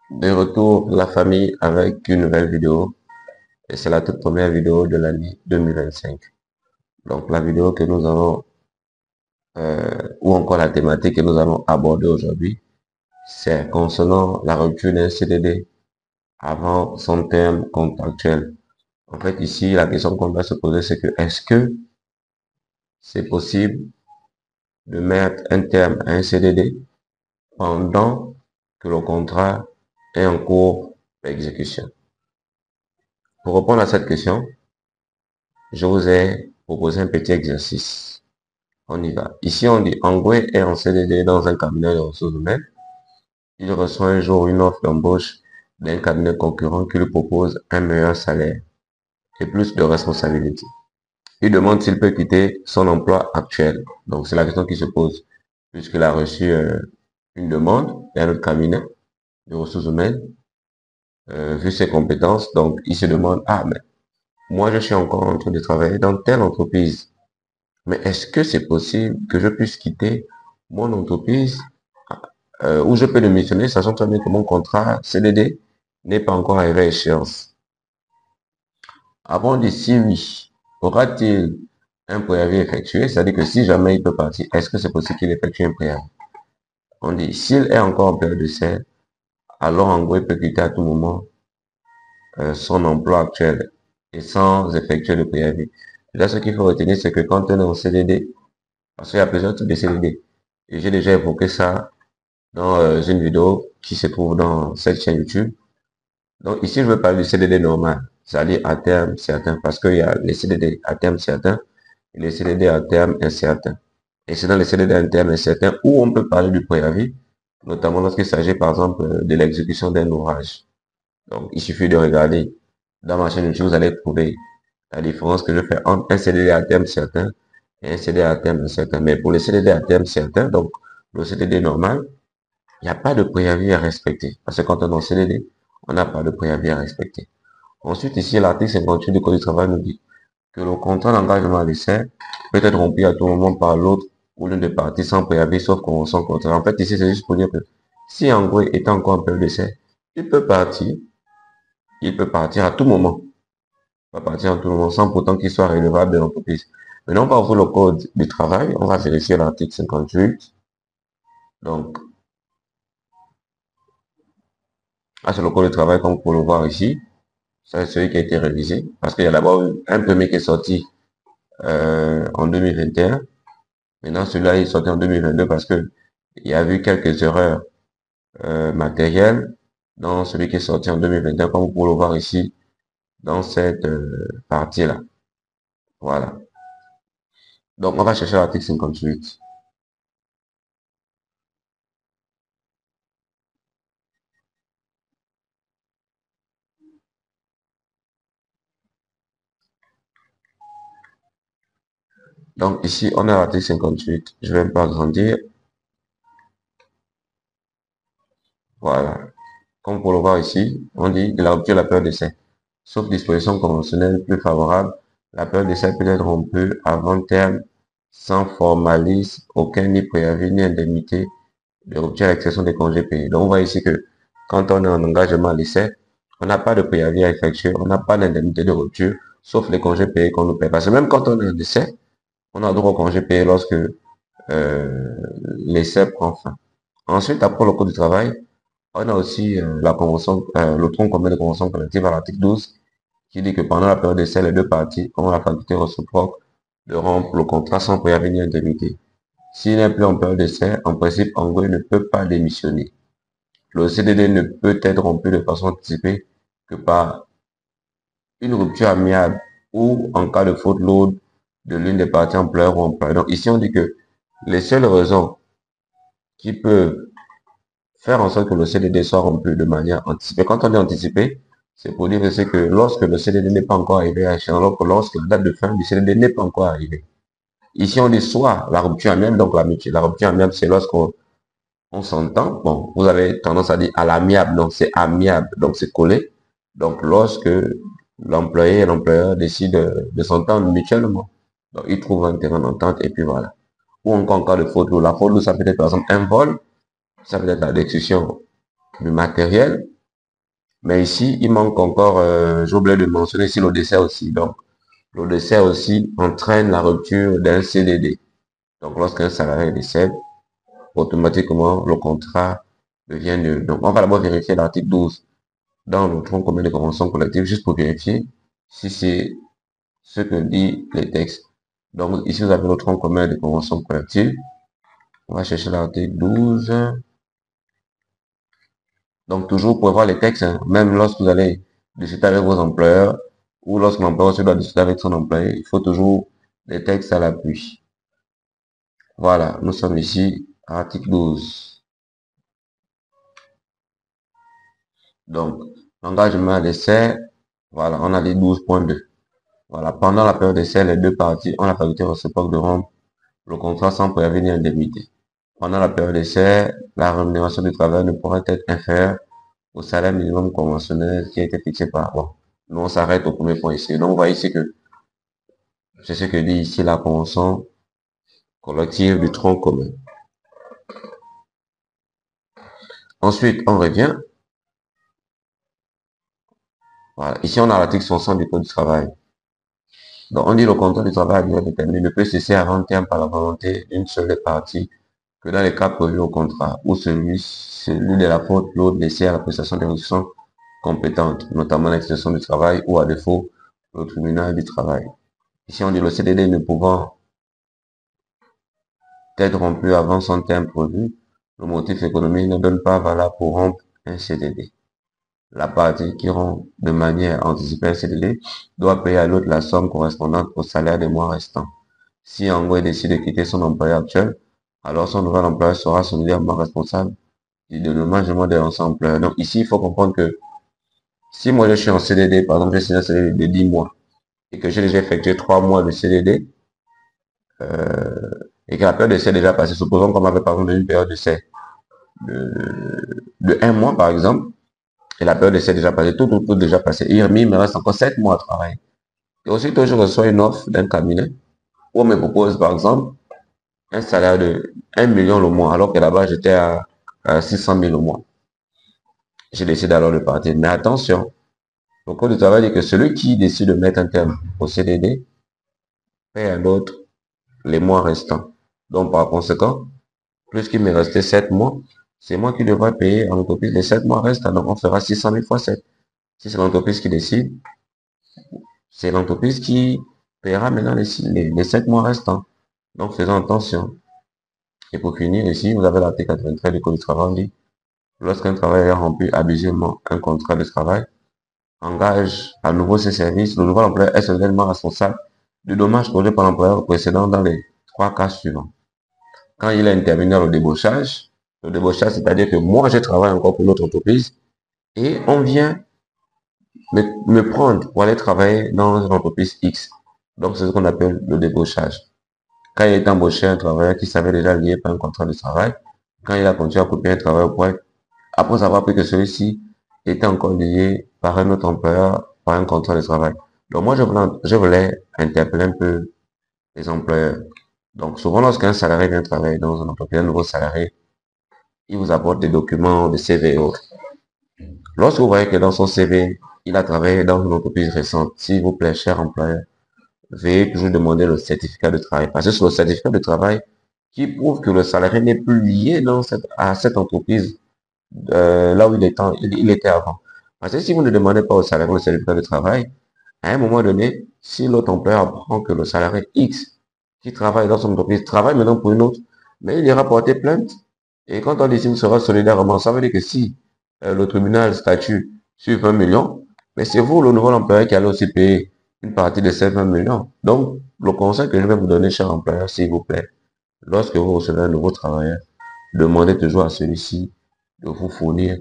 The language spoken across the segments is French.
De retour, la famille, avec une nouvelle vidéo. Et c'est la toute première vidéo de l'année 2025. Donc la vidéo que nous allons, ou encore la thématique que nous allons aborder aujourd'hui, c'est concernant la rupture d'un CDD avant son terme contractuel. En fait, ici, la question qu'on va se poser, c'est que est-ce que c'est possible de mettre un terme à un CDD pendant que le contrat est en cours d'exécution? Pour répondre à cette question, je vous ai proposé un petit exercice. On y va. Ici, on dit Angoué est en CDD dans un cabinet de ressources humaines. Il reçoit un jour une offre d'embauche d'un cabinet concurrent qui lui propose un meilleur salaire et plus de responsabilités. Il demande s'il peut quitter son emploi actuel. Donc, c'est la question qui se pose, puisqu'il a reçu une demande d'un autre cabinet de ressources humaines, vu ses compétences. Donc, il se demande, ah, mais moi, je suis encore en train de travailler dans telle entreprise. Mais est-ce que c'est possible que je puisse quitter mon entreprise où je peux démissionner, sachant très bien que mon contrat CDD n'est pas encore arrivé à échéance? Avant de si oui, aura-t-il un préavis effectué? C'est-à-dire que si jamais il peut partir, est-ce que c'est possible qu'il effectue un préavis? On dit, s'il est encore en période d'essai, alors en gros, il peut quitter à tout moment son emploi actuel et sans effectuer le préavis. Là, ce qu'il faut retenir, c'est que quand on est en CDD, parce qu'il y a plusieurs types de CDD, et j'ai déjà évoqué ça dans une vidéo qui se trouve dans cette chaîne YouTube. Donc ici, je veux parler du CDD normal, c'est-à-dire à terme certain, parce qu'il y a les CDD à terme certain et les CDD à terme incertain. Et c'est dans les CDD à terme incertain où on peut parler du préavis, notamment lorsqu'il s'agit par exemple de l'exécution d'un ouvrage. Donc il suffit de regarder dans ma chaîne YouTube, vous allez trouver la différence que je fais entre un CDD à terme certain et un CDD à terme incertain. Mais pour les CDD à terme certain, donc le CDD normal, il n'y a pas de préavis à respecter. Parce que quand on est en CDD, on n'a pas de préavis à respecter. Ensuite, ici, l'article 58 du Code du travail nous dit que le contrat d'engagement à l'essai peut être rompu à tout moment par l'autre ou l'une des parties sans préavis, sauf convention contraire. En fait, ici, c'est juste pour dire que si en gros est encore en période d'essai, il peut partir, il peut partir à tout moment. Il peut partir à tout moment sans pourtant qu'il soit relevable de l'entreprise. Maintenant, on va ouvrir le Code du travail, on va vérifier l'article 58. Donc, c'est le Code du travail comme vous pouvez le voir ici. C'est celui qui a été révisé. Parce qu'il y a d'abord un premier qui est sorti en 2021. Maintenant, celui-là est sorti en 2022 parce que il y a eu quelques erreurs matérielles dans celui qui est sorti en 2021, comme vous pouvez le voir ici dans cette partie-là. Voilà. Donc, on va chercher l'article 58. Donc, ici, on a l'article 58. Je vais un peu agrandir. Voilà. Comme vous pouvez le voir ici, on dit qu'il a rupture la période d'essai. Sauf disposition conventionnelle plus favorable, la période d'essai peut être rompue avant terme sans formalisme, aucun ni préavis ni indemnité de rupture à l'exception des congés payés. Donc on voit ici que quand on est en engagement à l'essai, on n'a pas de préavis à effectuer, on n'a pas d'indemnité de rupture, sauf les congés payés qu'on nous paie. Parce que même quand on est en essai, on a droit aux congés payés lorsque l'essai prend fin. Ensuite, après le code du travail, on a aussi la convention, le tronc commun de convention collective à l'article 12 qui dit que pendant la période d'essai, les deux parties ont la faculté réciproque de rompre le contrat sans préavis ni indemnité. S'il n'est plus en période d'essai, en principe, Angoué ne peut pas démissionner. Le CDD ne peut être rompu de façon anticipée que par une rupture amiable ou en cas de faute lourde de l'une des parties employeur ou employeur. Donc ici, on dit que les seules raisons qui peuvent faire en sorte que le CDD soit rompu de manière anticipée. Quand on dit anticipé, c'est pour dire que c'est que lorsque le CDD n'est pas encore arrivé à échéance, alors que lorsque la date de fin du CDD n'est pas encore arrivée. Ici, on dit soit la rupture amiable, donc l'amitié. La rupture amiable, c'est lorsqu'on s'entend. Bon, vous avez tendance à dire à l'amiable, donc c'est amiable, donc c'est collé. Donc, lorsque l'employé et l'employeur décident de s'entendre mutuellement, donc ils trouvent un terrain d'entente et puis voilà. Ou encore en cas de faute lourde. La faute lourde, ça peut être par exemple un vol, ça peut être la destruction du matériel, Mais ici, il manque encore, j'ai oublié de mentionner ici le décès aussi. Donc, le décès aussi entraîne la rupture d'un CDD. Donc, lorsqu'un salarié décède, automatiquement, le contrat devient nul. Donc, on va d'abord vérifier l'article 12 dans le tronc commun de convention collective, juste pour vérifier si c'est ce que dit les textes. Donc, ici, vous avez le tronc commun de convention collective. On va chercher l'article 12. Donc, toujours pour voir les textes, hein, même lorsque vous allez discuter avec vos employeurs ou lorsque l'employeur se doit discuter avec son employé, il faut toujours les textes à l'appui. Voilà, nous sommes ici à article 12. Donc, l'engagement à l'essai, voilà, on a les 12.2. Voilà, pendant la période d'essai, les deux parties ont la faculté réciproque de rompre le contrat sans préavis ni indemnité. Pendant la période d'essai, la rémunération du travail ne pourra être inférieure au salaire minimum conventionnel qui a été fixé par... Bon, nous on s'arrête au premier point ici. Donc, vous voyez ici que c'est ce que dit ici la convention collective du tronc commun. Ensuite, on revient. Voilà, ici on a l'article 60 du Code du travail. Donc, on dit le contrat du travail à durée déterminée ne peut cesser avant terme par la volonté d'une seule des parties que dans les cas prévus au contrat, où celui de la faute, l'autre laissé à la prestation des ressources compétentes, notamment l'extension du travail ou à défaut, le tribunal du travail. Ici, on dit le CDD ne pouvant être rompu avant son terme prévu, le motif économique ne donne pas valable pour rompre un CDD. La partie qui rompt de manière anticipée un CDD doit payer à l'autre la somme correspondante au salaire des mois restants. Si en gros il décide de quitter son employeur actuel, alors son nouvel employeur sera solidairement responsable du dédommagement de l'ancien employeur. Donc ici, il faut comprendre que si moi je suis en CDD, par exemple, j'ai signé un CDD de 10 mois et que j'ai déjà effectué 3 mois de CDD, et que la période d'essai est déjà passée, supposons qu'on m'avait parlé d'une période d'essai de 1 mois par exemple, et la période d'essai est déjà passée, tout déjà passé. Il me reste encore 7 mois à travailler. Et aussitôt, je reçois une offre d'un cabinet où on me propose, par exemple, un salaire de 1 million le mois, alors que là-bas, j'étais à 600 000 le mois. J'ai décidé alors de partir. Mais attention, le code du travail dit que celui qui décide de mettre un terme au CDD paye à l'autre les mois restants. Donc, par conséquent, puisqu'il me restait 7 mois, c'est moi qui devrais payer à l'entreprise les 7 mois restants. Donc, on fera 600 000 fois 7. Si c'est l'entreprise qui décide, c'est l'entreprise qui paiera maintenant les 7 mois restants. Donc, faisons attention. Et pour finir, ici, vous avez l'article 93 du Code du travail, dit, lorsqu'un travailleur remplit abusivement un contrat de travail, engage à nouveau ses services, le nouvel employeur est solidairement responsable du dommage causé par l'employeur précédent dans les 3 cas suivants. Quand il a intervenu dans le débauchage, c'est-à-dire que moi, je travaille encore pour notre entreprise et on vient me prendre pour aller travailler dans une entreprise X. Donc, c'est ce qu'on appelle le débauchage. Quand il est embauché un travailleur qui savait déjà lié par un contrat de travail, quand il a continué à couper un travail au point, après avoir appris que celui-ci était encore lié par un autre employeur, par un contrat de travail. Donc moi, je voulais interpeller un peu les employeurs. Donc souvent, lorsqu'un salarié vient travailler dans une entreprise, un nouveau salarié, il vous apporte des documents, des CV et autres. Lorsque vous voyez que dans son CV, il a travaillé dans une entreprise récente, s'il vous plaît, cher employeur, veuillez toujours demander le certificat de travail. Parce que c'est le certificat de travail qui prouve que le salarié n'est plus lié à cette entreprise là où il était avant. Parce que si vous ne demandez pas au salarié le certificat de travail, à un moment donné, si l'autre employeur apprend que le salarié X qui travaille dans son entreprise travaille maintenant pour une autre, mais il ira porter plainte. Et quand on décide sera solidairement, ça veut dire que si le tribunal statue sur 20 millions, mais c'est vous, le nouvel employeur, qui allez aussi payer une partie de ces 20 millions. Donc, le conseil que je vais vous donner, cher employeur, s'il vous plaît, lorsque vous recevez un nouveau travailleur, demandez toujours à celui-ci de vous fournir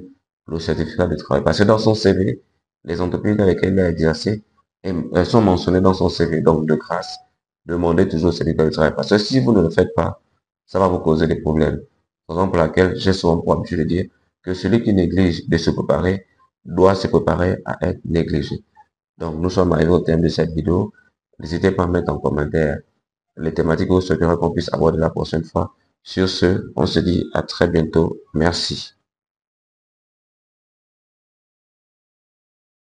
le certificat de travail. Parce que dans son CV, les entreprises dans lesquelles il a exercé, elles sont mentionnées dans son CV. Donc, de grâce, demandez toujours le certificat de travail. Parce que si vous ne le faites pas, ça va vous causer des problèmes. Raison pour laquelle j'ai souvent pour habitude de dire que celui qui néglige de se préparer doit se préparer à être négligé. Donc, nous sommes arrivés au terme de cette vidéo. N'hésitez pas à mettre en commentaire les thématiques que vous souhaiterez qu'on puisse aborder la prochaine fois. Sur ce, on se dit à très bientôt. Merci.